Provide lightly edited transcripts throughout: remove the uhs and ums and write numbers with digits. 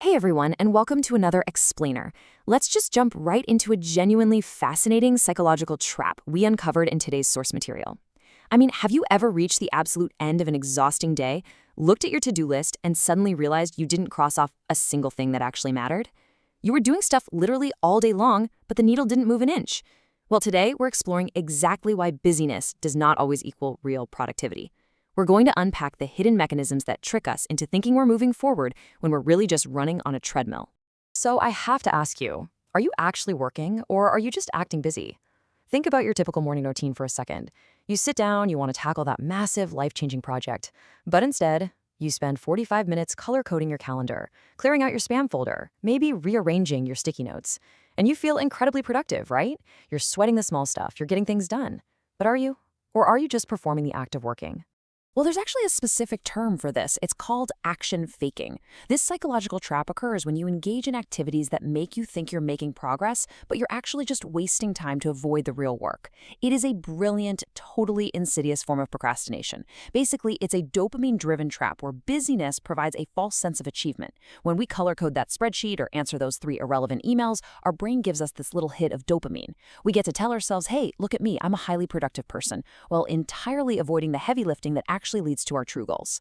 Hey everyone, and welcome to another Explainer. Let's just jump right into a genuinely fascinating psychological trap we uncovered in today's source material. Have you ever reached the absolute end of an exhausting day, looked at your to-do list, and suddenly realized you didn't cross off a single thing that actually mattered? You were doing stuff literally all day long, but the needle didn't move an inch. Well, today we're exploring exactly why busyness does not always equal real productivity. We're going to unpack the hidden mechanisms that trick us into thinking we're moving forward when we're really just running on a treadmill. So I have to ask you, are you actually working or are you just acting busy? Think about your typical morning routine for a second. You sit down, you want to tackle that massive life-changing project, but instead, you spend 45 minutes color-coding your calendar, clearing out your spam folder, maybe rearranging your sticky notes. And you feel incredibly productive, right? You're sweating the small stuff, you're getting things done. But are you? Or are you just performing the act of working? Well, there's actually a specific term for this. It's called action faking. This psychological trap occurs when you engage in activities that make you think you're making progress, but you're actually just wasting time to avoid the real work. It is a brilliant, totally insidious form of procrastination. Basically, it's a dopamine-driven trap where busyness provides a false sense of achievement. When we color code that spreadsheet or answer those 3 irrelevant emails, our brain gives us this little hit of dopamine. We get to tell ourselves, hey, look at me, I'm a highly productive person, while entirely avoiding the heavy lifting that actually leads to our true goals.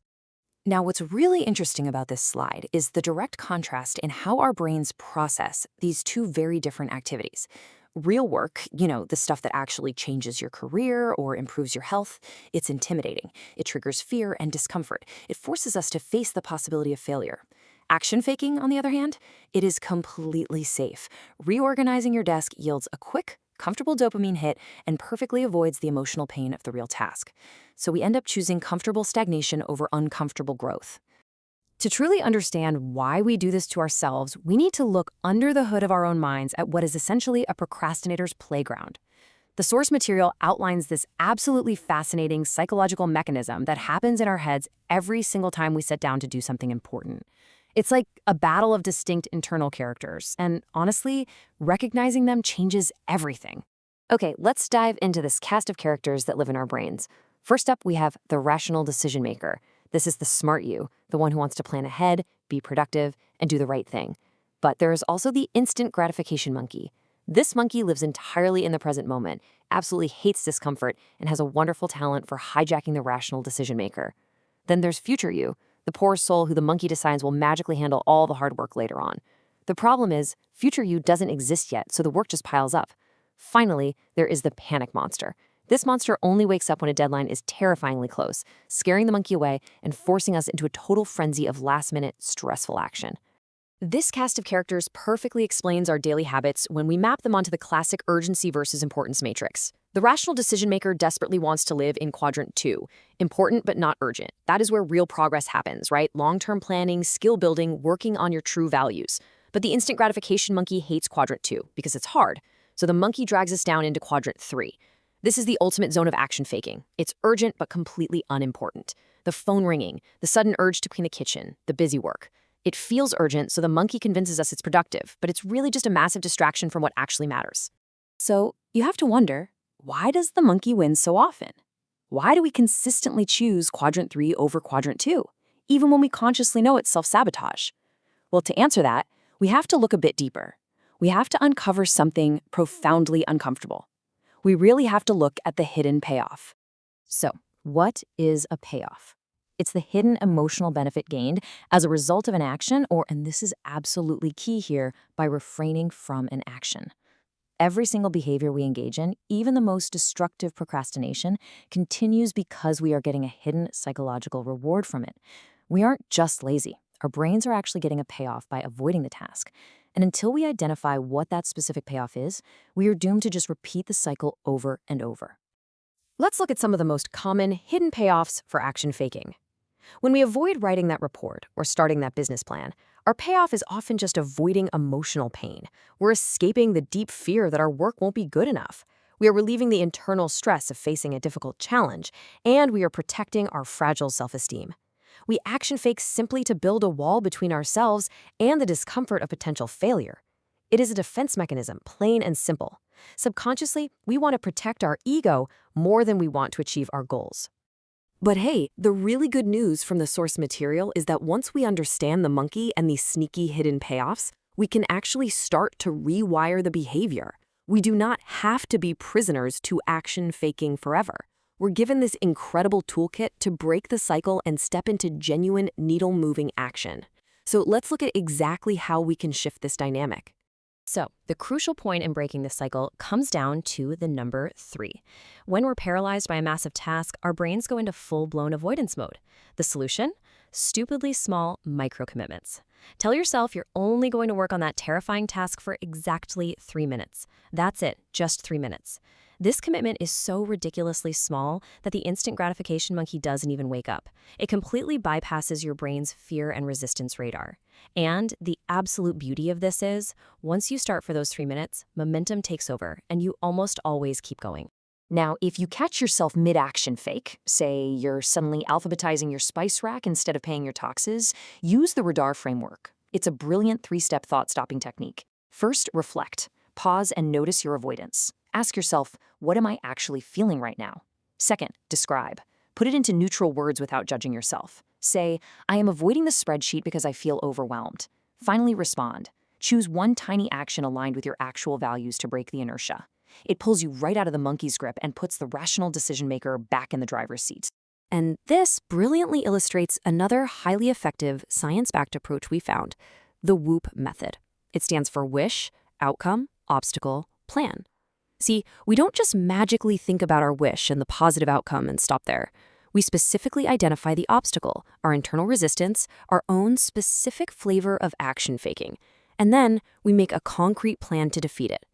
Now, what's really interesting about this slide is the direct contrast in how our brains process these two very different activities. Real work, the stuff that actually changes your career or improves your health, it's intimidating. It triggers fear and discomfort. It forces us to face the possibility of failure. Action faking, on the other hand, it is completely safe. Reorganizing your desk yields a quick, comfortable dopamine hit and perfectly avoids the emotional pain of the real task. So we end up choosing comfortable stagnation over uncomfortable growth. To truly understand why we do this to ourselves, we need to look under the hood of our own minds at what is essentially a procrastinator's playground. The source material outlines this absolutely fascinating psychological mechanism that happens in our heads every single time we sit down to do something important. It's like a battle of distinct internal characters, and honestly, recognizing them changes everything. Okay, let's dive into this cast of characters that live in our brains. First up, we have the rational decision maker. This is the smart you, the one who wants to plan ahead, be productive, and do the right thing. But there is also the instant gratification monkey. This monkey lives entirely in the present moment, absolutely hates discomfort, and has a wonderful talent for hijacking the rational decision maker. Then there's future you, the poor soul who the monkey decides will magically handle all the hard work later on. The problem is, future you doesn't exist yet, so the work just piles up. Finally, there is the panic monster. This monster only wakes up when a deadline is terrifyingly close, scaring the monkey away and forcing us into a total frenzy of last-minute, stressful action. This cast of characters perfectly explains our daily habits when we map them onto the classic urgency versus importance matrix. The rational decision maker desperately wants to live in quadrant 2, important but not urgent. That is where real progress happens, right? Long-term planning, skill building, working on your true values. But the instant gratification monkey hates quadrant 2 because it's hard. So the monkey drags us down into quadrant 3. This is the ultimate zone of action faking. It's urgent but completely unimportant. The phone ringing, the sudden urge to clean the kitchen, the busy work. It feels urgent, so the monkey convinces us it's productive, but it's really just a massive distraction from what actually matters. So you have to wonder, why does the monkey win so often? Why do we consistently choose quadrant 3 over quadrant 2, even when we consciously know it's self-sabotage? Well, to answer that, we have to look a bit deeper. We have to uncover something profoundly uncomfortable. We really have to look at the hidden payoff. So, what is a payoff? It's the hidden emotional benefit gained as a result of an action or, and this is absolutely key here, by refraining from an action. Every single behavior we engage in, even the most destructive procrastination, continues because we are getting a hidden psychological reward from it. We aren't just lazy. Our brains are actually getting a payoff by avoiding the task. And until we identify what that specific payoff is, we are doomed to just repeat the cycle over and over. Let's look at some of the most common hidden payoffs for action faking. When we avoid writing that report or starting that business plan, our payoff is often just avoiding emotional pain. We're escaping the deep fear that our work won't be good enough. We are relieving the internal stress of facing a difficult challenge, and we are protecting our fragile self-esteem. We action fake simply to build a wall between ourselves and the discomfort of potential failure. It is a defense mechanism, plain and simple. Subconsciously, we want to protect our ego more than we want to achieve our goals. But hey, the really good news from the source material is that once we understand the monkey and these sneaky hidden payoffs, we can actually start to rewire the behavior. We do not have to be prisoners to action faking forever. We're given this incredible toolkit to break the cycle and step into genuine needle-moving action. So let's look at exactly how we can shift this dynamic. So, the crucial point in breaking this cycle comes down to the number 3. When we're paralyzed by a massive task, our brains go into full-blown avoidance mode. The solution? Stupidly small micro-commitments. Tell yourself you're only going to work on that terrifying task for exactly 3 minutes. That's it, just 3 minutes. This commitment is so ridiculously small that the instant gratification monkey doesn't even wake up. It completely bypasses your brain's fear and resistance radar. And the absolute beauty of this is, once you start for those 3 minutes, momentum takes over, and you almost always keep going. Now, if you catch yourself mid-action fake, say you're suddenly alphabetizing your spice rack instead of paying your taxes, use the radar framework. It's a brilliant 3-step thought-stopping technique. First, reflect. Pause and notice your avoidance. Ask yourself, what am I actually feeling right now? Second, describe. Put it into neutral words without judging yourself. Say, I am avoiding the spreadsheet because I feel overwhelmed. Finally, respond. Choose one tiny action aligned with your actual values to break the inertia. It pulls you right out of the monkey's grip and puts the rational decision maker back in the driver's seat. And this brilliantly illustrates another highly effective science-backed approach we found, the WOOP method. It stands for wish, outcome, obstacle, plan. See, we don't just magically think about our wish and the positive outcome and stop there. We specifically identify the obstacle, our internal resistance, our own specific flavor of action faking. And then we make a concrete plan to defeat it.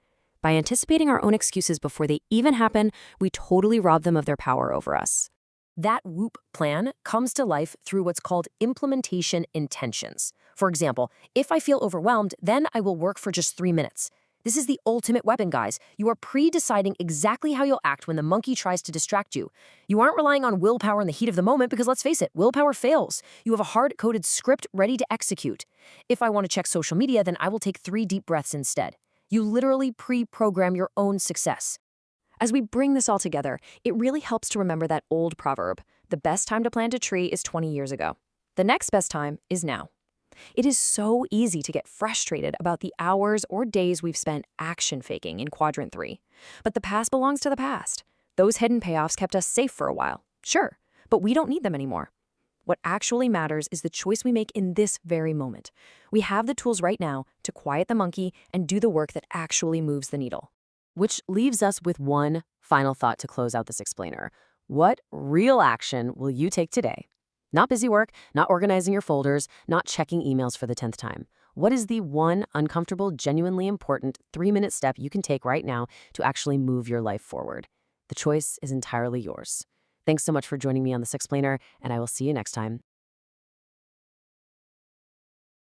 By anticipating our own excuses before they even happen, we totally rob them of their power over us. That WOOP plan comes to life through what's called implementation intentions. For example, if I feel overwhelmed, then I will work for just 3 minutes. This is the ultimate weapon, guys. You are pre-deciding exactly how you'll act when the monkey tries to distract you. You aren't relying on willpower in the heat of the moment because, let's face it, willpower fails. You have a hard-coded script ready to execute. If I want to check social media, then I will take 3 deep breaths instead. You literally pre-program your own success. As we bring this all together, it really helps to remember that old proverb, the best time to plant a tree is 20 years ago. The next best time is now. It is so easy to get frustrated about the hours or days we've spent action faking in quadrant 3. But the past belongs to the past. Those hidden payoffs kept us safe for a while, sure, but we don't need them anymore. What actually matters is the choice we make in this very moment. We have the tools right now to quiet the monkey and do the work that actually moves the needle. Which leaves us with one final thought to close out this explainer. What real action will you take today? Not busy work, not organizing your folders, not checking emails for the 10th time. What is the one uncomfortable, genuinely important 3-minute step you can take right now to actually move your life forward? The choice is entirely yours. Thanks so much for joining me on this explainer, and I will see you next time.